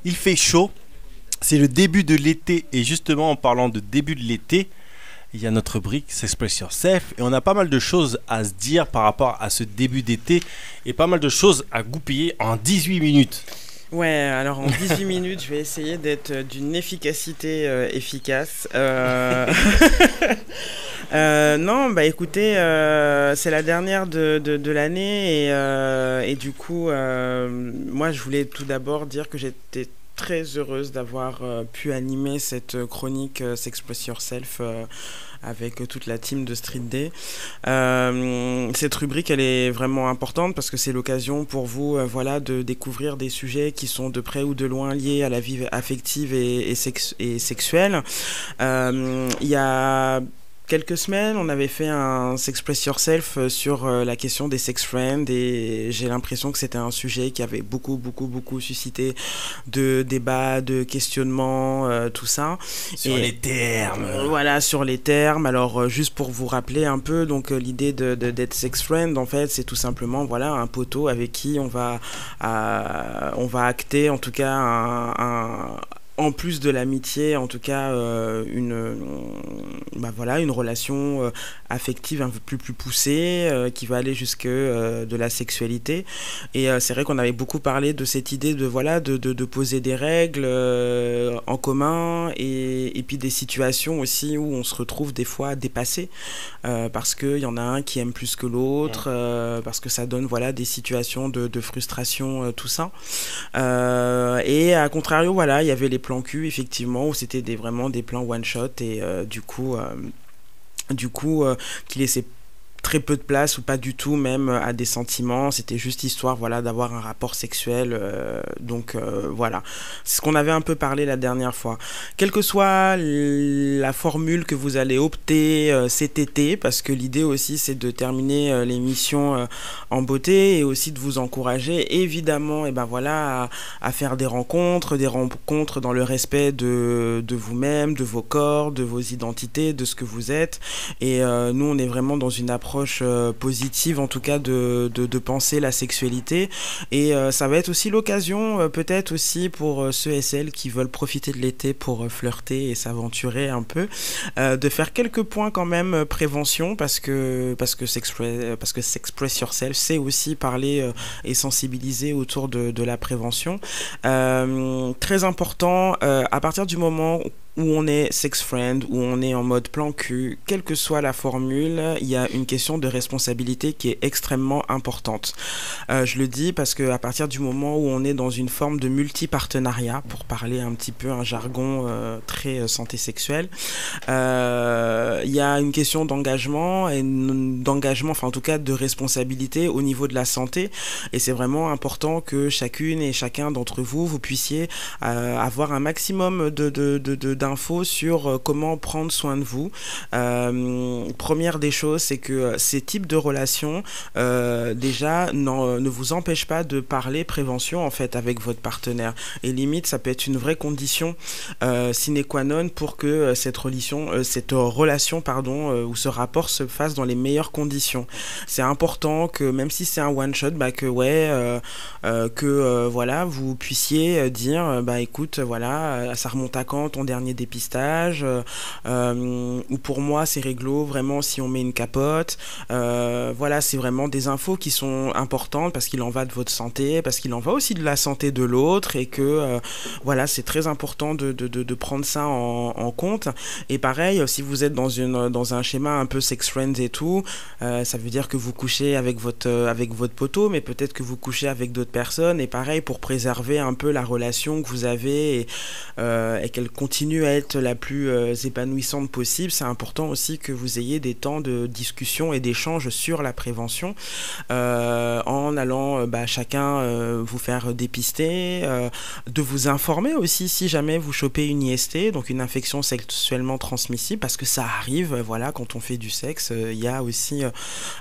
Il fait chaud, c'est le début de l'été et justement en parlant de début de l'été, il y a notre rubrique S'express Yourself et on a pas mal de choses à se dire par rapport à ce début d'été et pas mal de choses à goupiller en 18 minutes. Ouais, alors en 18 minutes, je vais essayer d'être d'une efficacité efficace. Non, bah écoutez, c'est la dernière de l'année et du coup, moi je voulais tout d'abord dire que j'étais très heureuse d'avoir pu animer cette chronique S'Express Yourself avec toute la team de Street Day. Cette rubrique, elle est vraiment importante parce que c'est l'occasion pour vous voilà, de découvrir des sujets qui sont de près ou de loin liés à la vie affective et sexuelle. Il y a quelques semaines, on avait fait un S'Express Yourself sur la question des sex friends et j'ai l'impression que c'était un sujet qui avait beaucoup suscité de débats, de questionnements, tout ça. Sur les termes. Voilà, sur les termes. Alors, juste pour vous rappeler un peu, donc l'idée d'être sex friend, en fait, c'est tout simplement voilà, un poteau avec qui on va acter en tout cas en plus de l'amitié, en tout cas, une relation affective un peu plus poussée, qui va aller jusque de la sexualité. Et c'est vrai qu'on avait beaucoup parlé de cette idée de poser des règles en commun et puis des situations aussi où on se retrouve des fois dépassé parce qu'il y en a un qui aime plus que l'autre, parce que ça donne des situations de frustration, tout ça. Et à contrario, il y avait les plans cul, effectivement, où c'était vraiment des plans one shot et du coup qui laissait très peu de place ou pas du tout même à des sentiments, c'était juste histoire d'avoir un rapport sexuel, donc voilà, c'est ce qu'on avait un peu parlé la dernière fois. Quelle que soit la formule que vous allez opter cet été, parce que l'idée aussi c'est de terminer l'émission en beauté et aussi de vous encourager évidemment à faire des rencontres dans le respect de vous-même, de vos corps, de vos identités, de ce que vous êtes, et nous on est vraiment dans une approche positive en tout cas de penser la sexualité et ça va être aussi l'occasion peut-être aussi pour ceux et celles qui veulent profiter de l'été pour flirter et s'aventurer un peu, de faire quelques points quand même prévention parce que S'Express Yourself c'est aussi parler et sensibiliser autour de la prévention, très important, à partir du moment où on est sex friend, où on est en mode plan cul, quelle que soit la formule, il y a une question de responsabilité qui est extrêmement importante. Je le dis parce qu'à partir du moment où on est dans une forme de multi-partenariat, pour parler un petit peu un jargon très santé sexuelle, il y a une question d'engagement, enfin en tout cas de responsabilité au niveau de la santé, et c'est vraiment important que chacune et chacun d'entre vous, vous puissiez avoir un maximum d'infos sur comment prendre soin de vous. Première des choses, c'est que ces types de relations déjà ne vous empêchent pas de parler prévention en fait avec votre partenaire, et limite ça peut être une vraie condition sine qua non pour que cette relation ou ce rapport se fasse dans les meilleures conditions. C'est important que même si c'est un one shot, vous puissiez dire écoute, ça remonte à quand ton dernier dépistage, ou pour moi c'est réglo vraiment si on met une capote, c'est vraiment des infos qui sont importantes parce qu'il en va de votre santé, parce qu'il en va aussi de la santé de l'autre, et que c'est très important de prendre ça en compte. Et pareil, si vous êtes dans un schéma un peu sex friends et tout, ça veut dire que vous couchez avec votre poteau, mais peut-être que vous couchez avec d'autres personnes, et pareil, pour préserver un peu la relation que vous avez et qu'elle continue à être la plus épanouissante possible, c'est important aussi que vous ayez des temps de discussion et d'échange sur la prévention, en allant chacun vous faire dépister, de vous informer aussi si jamais vous chopez une IST, donc une infection sexuellement transmissible, parce que ça arrive, quand on fait du sexe, il y a aussi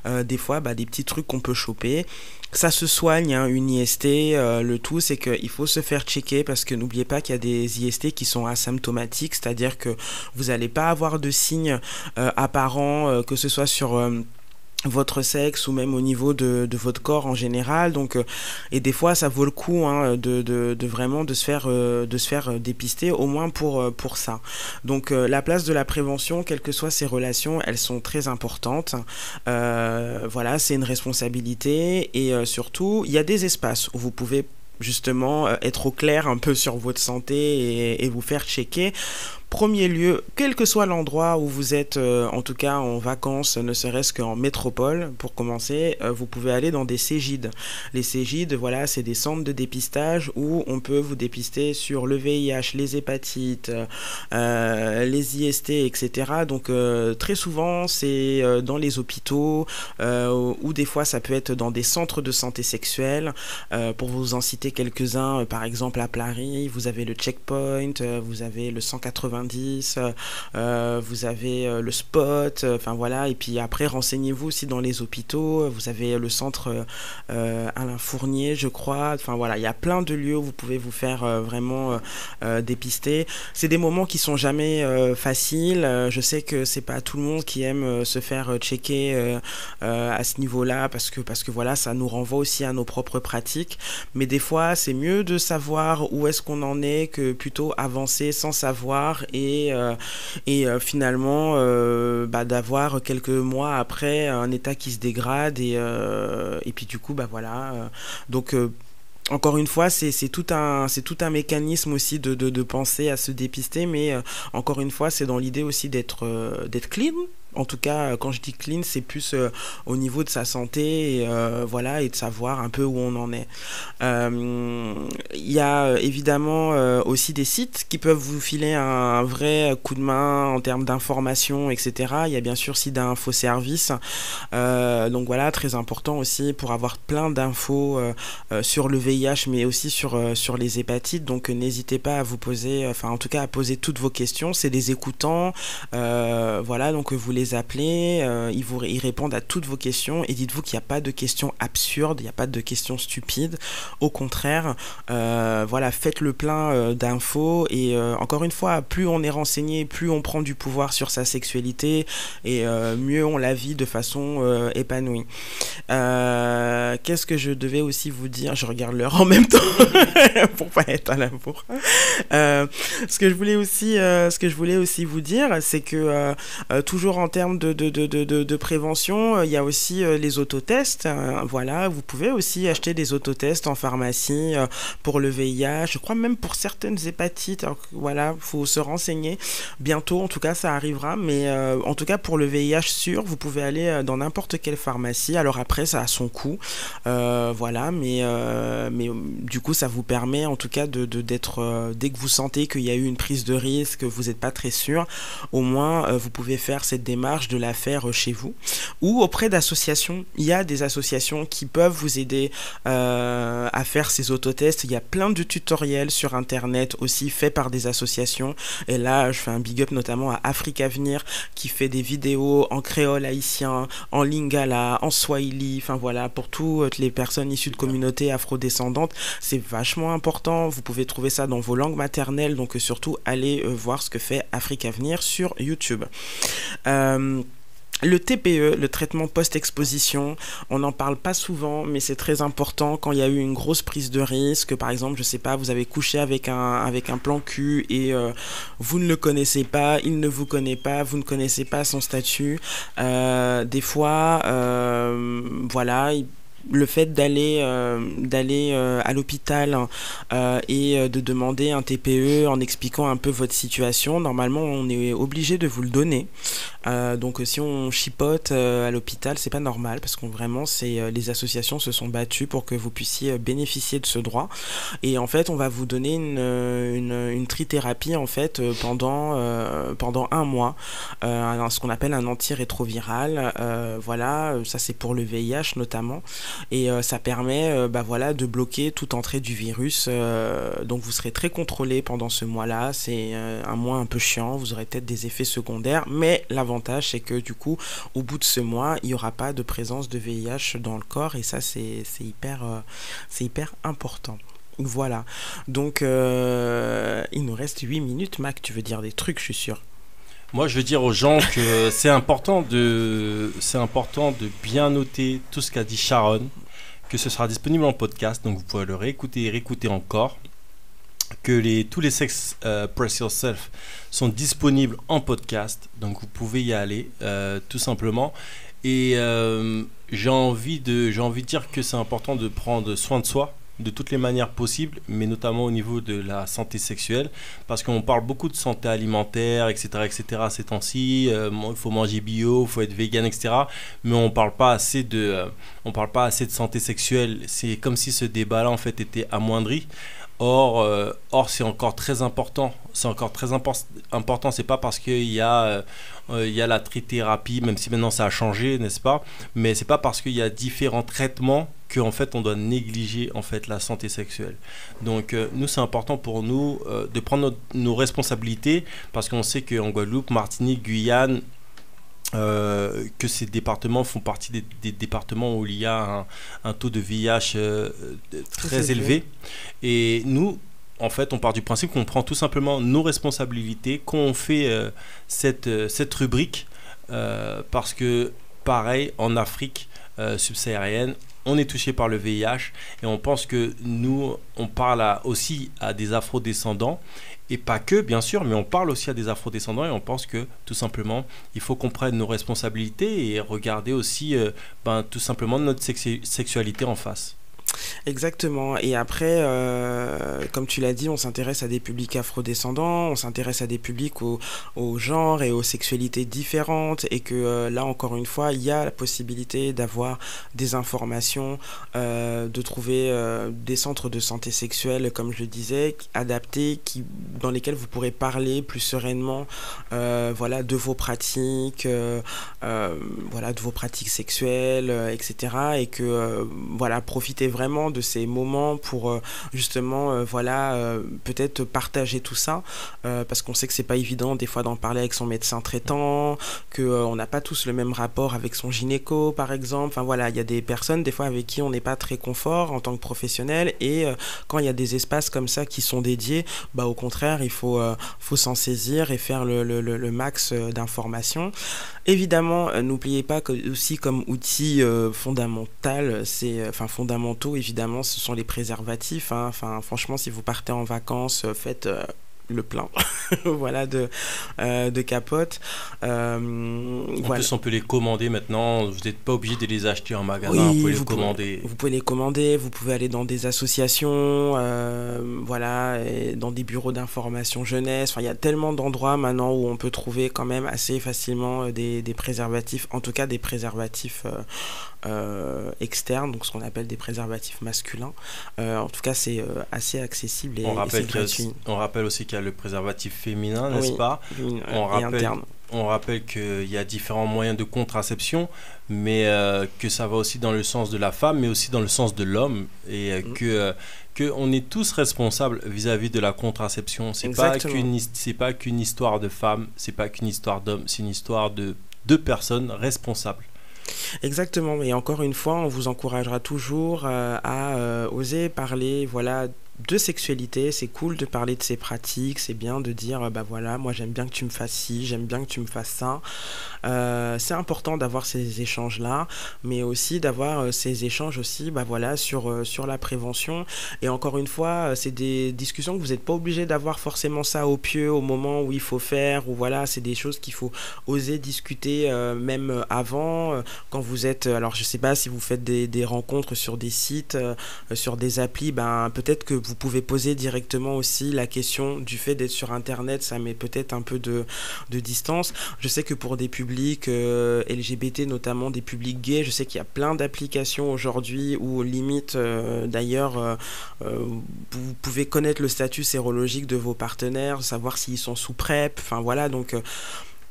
des fois des petits trucs qu'on peut choper. Ça se soigne, une IST, le tout c'est qu'il faut se faire checker, parce que n'oubliez pas qu'il y a des IST qui sont asymptomatiques, c'est-à-dire que vous n'allez pas avoir de signes apparents, que ce soit sur votre sexe ou même au niveau de votre corps en général. Donc et des fois ça vaut le coup hein, de vraiment de se faire dépister au moins pour ça. Donc la place de la prévention, quelles que soient ces relations, elles sont très importantes. Voilà, c'est une responsabilité et surtout il y a des espaces où vous pouvez justement être au clair un peu sur votre santé et vous faire checker. Premier lieu, quel que soit l'endroit où vous êtes, en tout cas en vacances, ne serait-ce qu'en métropole, pour commencer, vous pouvez aller dans des Cégides. Les Cégides, voilà, c'est des centres de dépistage où on peut vous dépister sur le VIH, les hépatites, les IST, etc. Donc très souvent, c'est dans les hôpitaux ou des fois ça peut être dans des centres de santé sexuelle. Pour vous en citer quelques-uns, par exemple à Paris, vous avez le Checkpoint, vous avez le 180. Vous avez le spot, enfin voilà, et puis après renseignez-vous aussi dans les hôpitaux, vous avez le centre Alain Fournier je crois, enfin voilà, il y a plein de lieux où vous pouvez vous faire vraiment dépister. C'est des moments qui sont jamais faciles, je sais que c'est pas tout le monde qui aime se faire checker à ce niveau-là parce que voilà, ça nous renvoie aussi à nos propres pratiques, mais des fois c'est mieux de savoir où est-ce qu'on en est que plutôt avancer sans savoir et finalement d'avoir quelques mois après un état qui se dégrade et puis du coup voilà donc encore une fois, c'est tout un mécanisme aussi de penser à se dépister, mais encore une fois, c'est dans l'idée aussi d'être clean. En tout cas, quand je dis clean, c'est plus au niveau de sa santé et, voilà, et de savoir un peu où on en est. Il y a évidemment aussi des sites qui peuvent vous filer un vrai coup de main en termes d'information, etc. Il y a bien sûr SIDA Info Service. Donc voilà, très important aussi pour avoir plein d'infos sur le VIH, mais aussi sur les hépatites. Donc n'hésitez pas à vous poser, enfin en tout cas à poser toutes vos questions. C'est des écoutants, voilà, donc vous les appelez, ils répondent à toutes vos questions et dites-vous qu'il n'y a pas de questions absurdes, il n'y a pas de questions stupides. Au contraire, voilà, faites le plein d'infos et encore une fois, plus on est renseigné, plus on prend du pouvoir sur sa sexualité et mieux on la vit de façon épanouie. Qu'est-ce que je devais aussi vous dire? Je regarde l'heure en même temps pour pas être à la bourre. Ce que je voulais aussi vous dire, c'est que toujours en termes de prévention, il y a aussi les autotests. Voilà, vous pouvez aussi acheter des autotests en pharmacie pour le VIH. Je crois même pour certaines hépatites. Alors, voilà, faut se renseigner. Bientôt, en tout cas, ça arrivera. Mais en tout cas, pour le VIH sûr, vous pouvez aller dans n'importe quelle pharmacie. Alors après, ça a son coût. Voilà, mais du coup, ça vous permet en tout cas d'être, dès que vous sentez qu'il y a eu une prise de risque, que vous n'êtes pas très sûr, au moins vous pouvez faire cette démarche de la faire chez vous ou auprès d'associations. Il y a des associations qui peuvent vous aider à faire ces autotests. Il y a plein de tutoriels sur internet aussi faits par des associations et là je fais un big up notamment à Afrique Avenir qui fait des vidéos en créole haïtien, en lingala, en swahili, enfin voilà, pour toutes les personnes issues de communautés afrodescendantes. C'est vachement important, vous pouvez trouver ça dans vos langues maternelles, donc surtout allez voir ce que fait Afrique Avenir sur YouTube. Le TPE, le traitement post-exposition, on n'en parle pas souvent, mais c'est très important quand il y a eu une grosse prise de risque. Par exemple, je sais pas, vous avez couché avec un plan cul et vous ne le connaissez pas, il ne vous connaît pas, vous ne connaissez pas son statut. Des fois, voilà, le fait d'aller à l'hôpital et de demander un TPE en expliquant un peu votre situation, normalement on est obligé de vous le donner. Donc si on chipote à l'hôpital, c'est pas normal parce que vraiment les associations se sont battues pour que vous puissiez bénéficier de ce droit. Et en fait, on va vous donner une trithérapie en fait pendant un mois, ce qu'on appelle un antirétroviral. Voilà, ça c'est pour le VIH notamment. Et ça permet voilà, de bloquer toute entrée du virus. Donc vous serez très contrôlé pendant ce mois-là. C'est un mois un peu chiant, vous aurez peut-être des effets secondaires, mais l'avantage c'est que du coup au bout de ce mois il n'y aura pas de présence de VIH dans le corps et ça c'est hyper important. Voilà, donc il nous reste 8 minutes. Mac, tu veux dire des trucs, je suis sûr. Moi, je veux dire aux gens que c'est important de bien noter tout ce qu'a dit Sharon, que ce sera disponible en podcast, donc vous pouvez le réécouter et réécouter encore, que tous les Sex Press Yourself sont disponibles en podcast, donc vous pouvez y aller tout simplement. Et j'ai envie de dire que c'est important de prendre soin de soi de toutes les manières possibles, mais notamment au niveau de la santé sexuelle, parce qu'on parle beaucoup de santé alimentaire, etc., ces temps-ci. Il faut manger bio, il faut être vegan, etc. Mais on parle pas assez de santé sexuelle. C'est comme si ce débat-là en fait était amoindri. Or, c'est encore très important. C'est encore très important. C'est pas parce il y a la trithérapie, même si maintenant ça a changé, n'est-ce pas? Mais c'est pas parce qu'il y a différents traitements qu'en fait on doit négliger en fait la santé sexuelle. Donc nous c'est important pour nous de prendre nos responsabilités parce qu'on sait qu'en Guadeloupe, Martinique, Guyane, que ces départements font partie des départements où il y a un taux de VIH très élevé. Et nous, en fait, on part du principe qu'on prend tout simplement nos responsabilités, qu'on fait cette rubrique, parce que, pareil, en Afrique subsaharienne, on est touché par le VIH et on pense que nous, on parle aussi à des afro-descendants. Et pas que, bien sûr, mais on parle aussi à des afro-descendants et on pense que, tout simplement, il faut qu'on prenne nos responsabilités et regarder aussi, tout simplement, notre sexualité en face. Exactement. Et après, comme tu l'as dit, on s'intéresse à des publics afrodescendants, on s'intéresse à des publics au genres et aux sexualités différentes, et que là, encore une fois, il y a la possibilité d'avoir des informations, de trouver des centres de santé sexuelle, comme je le disais, adaptés, dans lesquels vous pourrez parler plus sereinement, voilà, de vos pratiques, voilà, de vos pratiques sexuelles, etc. Et que, voilà, profitez vraiment de ces moments pour justement peut-être partager tout ça, parce qu'on sait que c'est pas évident des fois d'en parler avec son médecin traitant, que on n'a pas tous le même rapport avec son gynéco par exemple. Enfin voilà, il y a des personnes des fois avec qui on n'est pas très confort en tant que professionnel, et quand il y a des espaces comme ça qui sont dédiés, au contraire il faut s'en saisir et faire le max d'informations. Évidemment, n'oubliez pas que aussi comme outil fondamental, fondamentaux, évidemment, ce sont les préservatifs. Hein. Enfin, franchement, si vous partez en vacances, faites le plein voilà, de capotes. En plus, on peut les commander maintenant. Vous n'êtes pas obligé de les acheter en magasin. Vous pouvez les commander. Vous pouvez les commander. Vous pouvez aller dans des associations, et dans des bureaux d'information jeunesse. Enfin, il y a tellement d'endroits maintenant où on peut trouver quand même assez facilement des préservatifs, en tout cas des préservatifs externes, donc ce qu'on appelle des préservatifs masculins. En tout cas, c'est assez accessible et c'est gratuit. On rappelle aussi qu'il y a le préservatif féminin, n'est-ce pas? Interne. On rappelle qu'il y a différents moyens de contraception, mais que ça va aussi dans le sens de la femme, mais aussi dans le sens de l'homme, et que on est tous responsables vis-à-vis de la contraception. C'est pas qu'une histoire de femme, c'est pas qu'une histoire d'homme, c'est une histoire de deux personnes responsables. Exactement, et encore une fois, on vous encouragera toujours à oser parler, voilà, de sexualité. C'est cool de parler de ses pratiques, c'est bien de dire voilà, moi j'aime bien que tu me fasses ci, j'aime bien que tu me fasses ça. C'est important d'avoir ces échanges là, mais aussi d'avoir ces échanges aussi voilà, sur la prévention. Et encore une fois, c'est des discussions que vous n'êtes pas obligé d'avoir forcément ça au pieu au moment où il faut faire, ou voilà, c'est des choses qu'il faut oser discuter même avant, quand vous êtes, alors je sais pas si vous faites des rencontres sur des sites, sur des applis, peut-être que vous pouvez poser directement aussi la question du fait d'être sur internet, ça met peut-être un peu de distance. Je sais que pour des publics LGBT, notamment des publics gays, je sais qu'il y a plein d'applications aujourd'hui où limite d'ailleurs vous pouvez connaître le statut sérologique de vos partenaires, savoir s'ils sont sous PrEP, enfin voilà, donc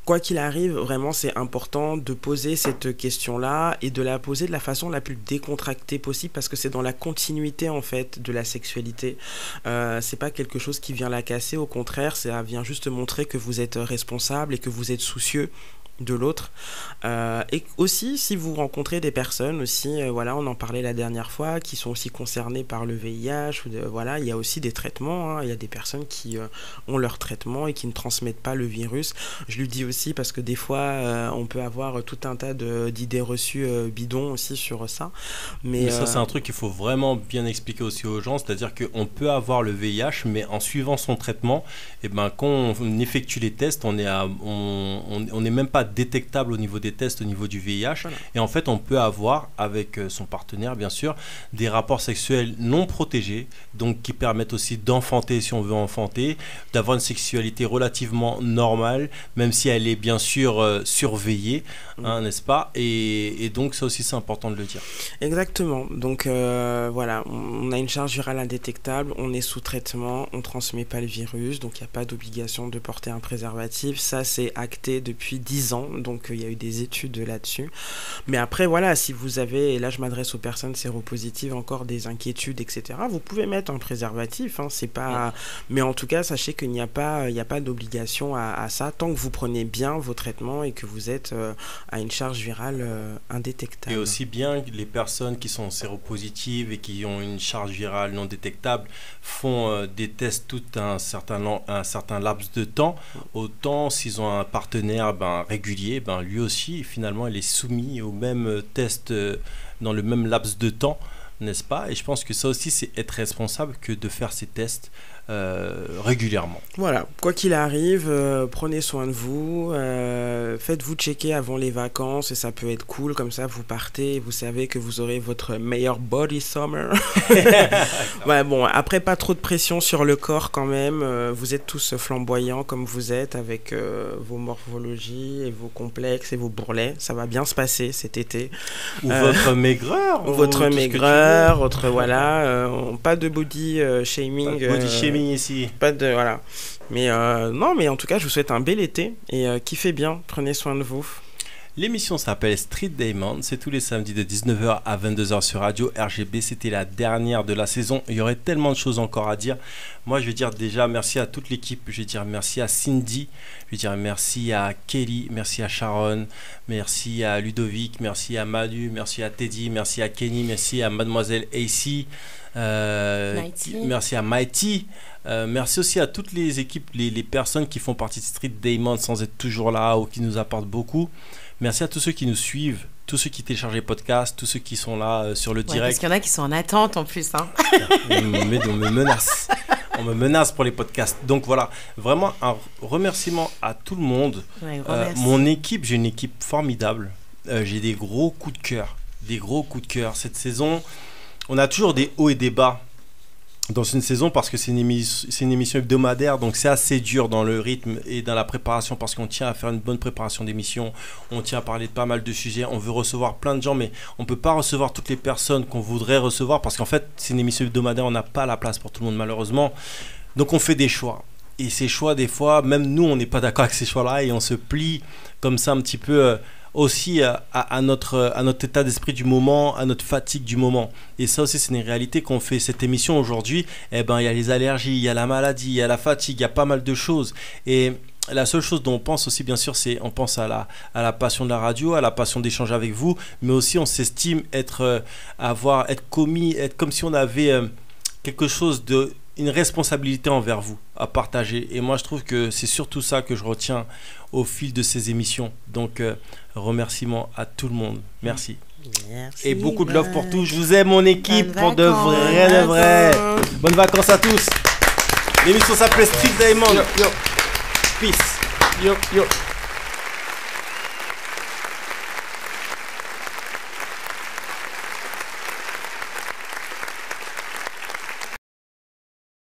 quoi qu'il arrive, vraiment, c'est important de poser cette question-là et de la poser de la façon la plus décontractée possible, parce que c'est dans la continuité, en fait, de la sexualité. C'est pas quelque chose qui vient la casser, au contraire, ça vient juste montrer que vous êtes responsable et que vous êtes soucieux de l'autre. Et aussi, si vous rencontrez des personnes aussi, voilà, on en parlait la dernière fois, qui sont aussi concernées par le VIH, voilà, il y a aussi des traitements, hein. Il y a des personnes qui ont leur traitement et qui ne transmettent pas le virus. Je lui dis aussi parce que des fois, on peut avoir tout un tas d'idées reçues bidons aussi sur ça. Mais ça, c'est un truc qu'il faut vraiment bien expliquer aussi aux gens, c'est-à-dire qu'on peut avoir le VIH, mais en suivant son traitement, et ben, quand on effectue les tests, on n'est même pas détectable au niveau des tests, au niveau du VIH. Voilà. Et en fait, on peut avoir, avec son partenaire, bien sûr, des rapports sexuels non protégés, donc qui permettent aussi d'enfanter si on veut enfanter, d'avoir une sexualité relativement normale, même si elle est bien sûr surveillée, hein, n'est-ce pas ? Et donc, ça aussi, c'est important de le dire. Exactement. Donc, voilà, on a une charge virale indétectable, on est sous traitement, on ne transmet pas le virus, donc il n'y a pas d'obligation de porter un préservatif. Ça, c'est acté depuis 10 ans, donc il y a eu des études là-dessus. Mais après, voilà, si vous avez, et là je m'adresse aux personnes séropositives, encore des inquiétudes, etc., vous pouvez mettre un préservatif, hein, c'est pas... Mais en tout cas, sachez qu'il n'y a pas d'obligation à ça, tant que vous prenez bien vos traitements et que vous êtes à une charge virale indétectable. Et aussi bien les personnes qui sont séropositives et qui ont une charge virale non détectable font des tests tout un certain laps de temps, autant s'ils ont un partenaire régulier, lui aussi finalement il est soumis au même test dans le même laps de temps, n'est-ce pas ? Et je pense que ça aussi c'est être responsable que de faire ces tests régulièrement. Voilà, quoi qu'il arrive, prenez soin de vous, faites-vous checker avant les vacances et ça peut être cool, comme ça vous partez et vous savez que vous aurez votre meilleur body summer. Ouais, bon, après pas trop de pression sur le corps quand même, vous êtes tous flamboyants comme vous êtes avec vos morphologies et vos complexes et vos bourrelets, ça va bien se passer cet été. Ou votre maigreur. Votre maigreur, votre voilà, pas de body shaming. Pas de body shaming ici. Pas de voilà. Mais non, mais en tout cas, je vous souhaite un bel été et kiffez bien, prenez soin de vous. L'émission s'appelle Street Diamond, c'est tous les samedis de 19h à 22h sur Radio RGB. C'était la dernière de la saison. Il y aurait tellement de choses encore à dire. Moi, je vais dire déjà merci à toute l'équipe. Je vais dire merci à Cindy. Je vais dire merci à Kelly. Merci à Sharon. Merci à Ludovic. Merci à Manu. Merci à Teddy. Merci à Kenny. Merci à Mademoiselle AC. Merci à Mighty. Merci aussi à toutes les équipes, les personnes qui font partie de Street Diamond sans être toujours là ou qui nous apportent beaucoup. Merci à tous ceux qui nous suivent, tous ceux qui téléchargent les podcasts, tous ceux qui sont là sur le direct. Parce qu'il y en a qui sont en attente en plus. Hein. On me menace. On me menace pour les podcasts. Donc voilà, vraiment un remerciement à tout le monde. Ouais, mon équipe, j'ai une équipe formidable. J'ai des gros coups de cœur. Cette saison, on a toujours des hauts et des bas dans une saison parce que c'est une émission hebdomadaire, donc c'est assez dur dans le rythme et dans la préparation parce qu'on tient à faire une bonne préparation d'émission, on tient à parler de pas mal de sujets, on veut recevoir plein de gens mais on peut pas recevoir toutes les personnes qu'on voudrait recevoir parce qu'en fait c'est une émission hebdomadaire, on n'a pas la place pour tout le monde malheureusement, donc on fait des choix. Et ces choix, des fois, même nous, on n'est pas d'accord avec ces choix-là et on se plie comme ça un petit peu aussi à notre état d'esprit du moment, à notre fatigue du moment. Et ça aussi, c'est une réalité qu'on fait cette émission aujourd'hui. Eh ben, il y a les allergies, il y a la maladie, il y a la fatigue, il y a pas mal de choses. Et la seule chose dont on pense aussi, bien sûr, c'est on pense à la passion de la radio, à la passion d'échanger avec vous, mais aussi on s'estime être comme si on avait quelque chose une responsabilité envers vous à partager. Et moi, je trouve que c'est surtout ça que je retiens au fil de ces émissions. Donc, remerciements à tout le monde. Merci. Et beaucoup de love pour tous. Je vous aime, mon équipe, pour de vrai. Bonnes vacances à tous. L'émission s'appelle Street Diamond. Yo. Peace. Yo.